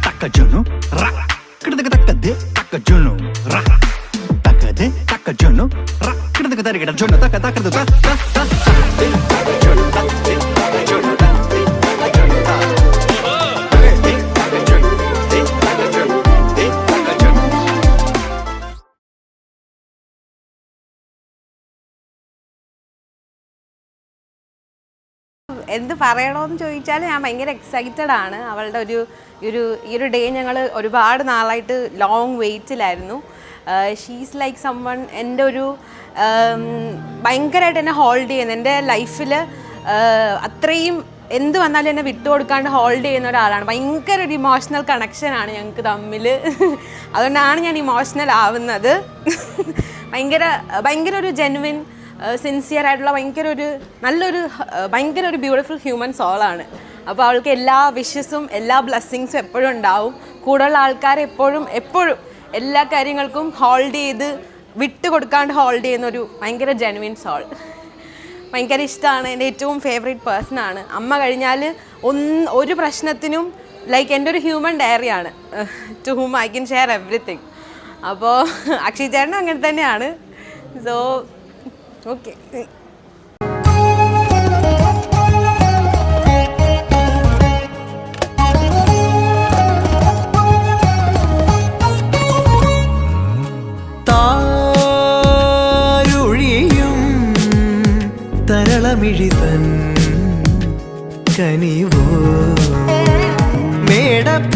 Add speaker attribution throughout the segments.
Speaker 1: Takajunu, ra, kidaka takade, takajunu, ra, takade, takajunu, ra, kidaka takajunu, takajunu,
Speaker 2: എന്ത് പറയണമെന്ന് ചോദിച്ചാൽ ഞാൻ ഭയങ്കര എക്സൈറ്റഡ് ആണ്. അവളുടെ ഈ ഒരു ഡേ ഞങ്ങൾ ഒരുപാട് നാളായിട്ട് ലോങ് വെയിറ്റിലായിരുന്നു. ഷീസ് ലൈക്ക് സംവൺ എൻ്റെ ഒരു ഭയങ്കരമായിട്ട് എന്നെ ഹോൾഡ് ചെയ്യുന്നത്, എൻ്റെ ലൈഫിൽ അത്രയും എന്ത് വന്നാലും എന്നെ വിട്ടുകൊടുക്കാണ്ട് ഹോൾഡ് ചെയ്യുന്ന ഒരാളാണ്. ഭയങ്കര ഒരു ഇമോഷണൽ കണക്ഷനാണ് ഞങ്ങൾക്ക് തമ്മിൽ. അതുകൊണ്ടാണ് ഞാൻ ഇമോഷണൽ ആവുന്നത്. ഭയങ്കര ഒരു ജെനുവിൻ സിൻസിയർ ആയിട്ടുള്ള ഭയങ്കര ഒരു ബ്യൂട്ടിഫുൾ ഹ്യൂമൻ സോളാണ്. അപ്പോൾ അവൾക്ക് എല്ലാ വിഷസും എല്ലാ ബ്ലെസ്സിങ്സും എപ്പോഴും ഉണ്ടാവും. കൂടെയുള്ള ആൾക്കാരെ എപ്പോഴും എല്ലാ കാര്യങ്ങൾക്കും ഹോൾഡ് ചെയ്ത് വിട്ട് കൊടുക്കാണ്ട് ഹോൾഡ് ചെയ്യുന്ന ഒരു ഭയങ്കര ജെനുവിൻ സോൾ. ഭയങ്കര ഇഷ്ടമാണ്. എൻ്റെ ഏറ്റവും ഫേവറേറ്റ് പേഴ്സണാണ്. അമ്മ കഴിഞ്ഞാൽ ഒരു പ്രശ്നത്തിനും ലൈക്ക് എൻ്റെ ഒരു ഹ്യൂമൻ ഡയറിയാണ്. To whom I can share everything. അപ്പോൾ അക്ഷയ് ചേട്ടനും അങ്ങനെ തന്നെയാണ്. So okay.
Speaker 3: താരുഴിയും തരളമിഴിതൻ കനിവോ മേടപ്പൂവനികൾ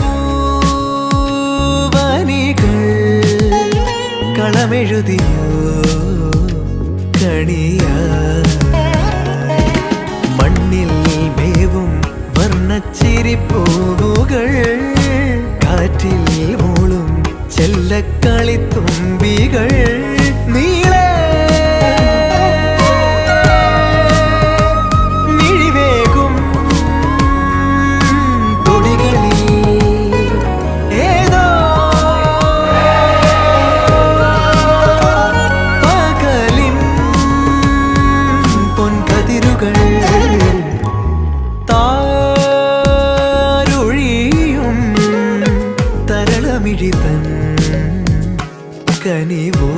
Speaker 3: കളമെഴുതിയോ മണ്ണിൽ മേവും വർണ്ണച്ചിരിപ്പൂവുകൾ കാറ്റിൽ മൂളും ചെല്ലക്കളിത്തുമ്പികൾ നീളെ മിഴിവേകും തൊടികളിൽ ഏതോ പകലിൻ പൊൻകതിരുകൾ താരുഴിയും തരളമിഴിതൻ കനിവോ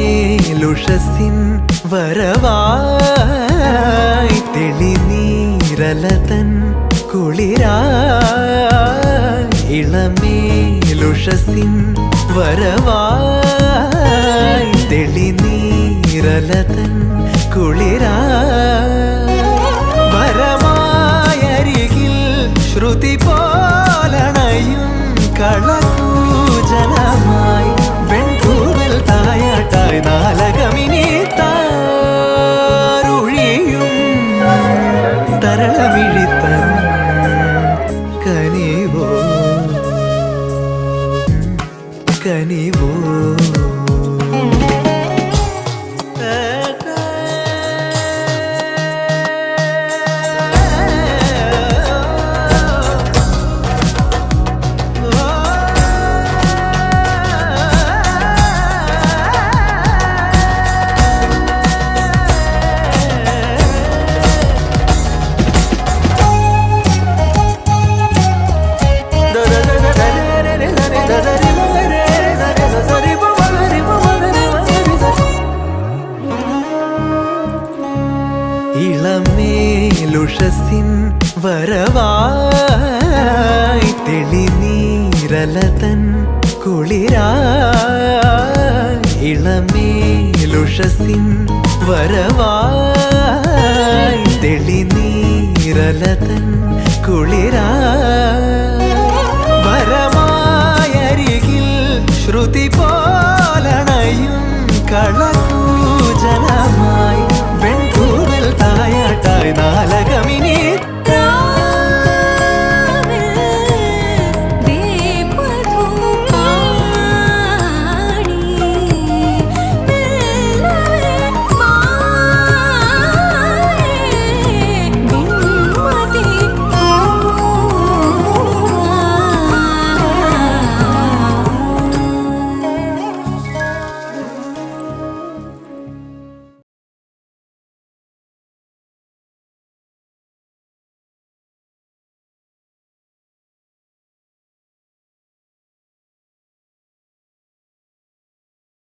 Speaker 3: ഇളമേലുഷസിൻ വരവായി തെളിനീരലതൻ കുളിരായി ഇളമേലുഷസിൻ വരവായി തെളിനീരലതൻ കുളിരായി വരമായരികിൽ ശ്രുതി പോലണയും കളകൂജലമായി വെൺകൂവൽ തായാട്ടായി നാലകമിനി താരുഴിയും തരളമിഴിത്തൻ കനിവോ കനിവോ ഇളമേലുഷസിൻ വരവായി തെളിനീരലതൻ കുളിരായി ഇളമേലുഷസിൻ വരവായി തെളിനീരലതൻ കുളിരായി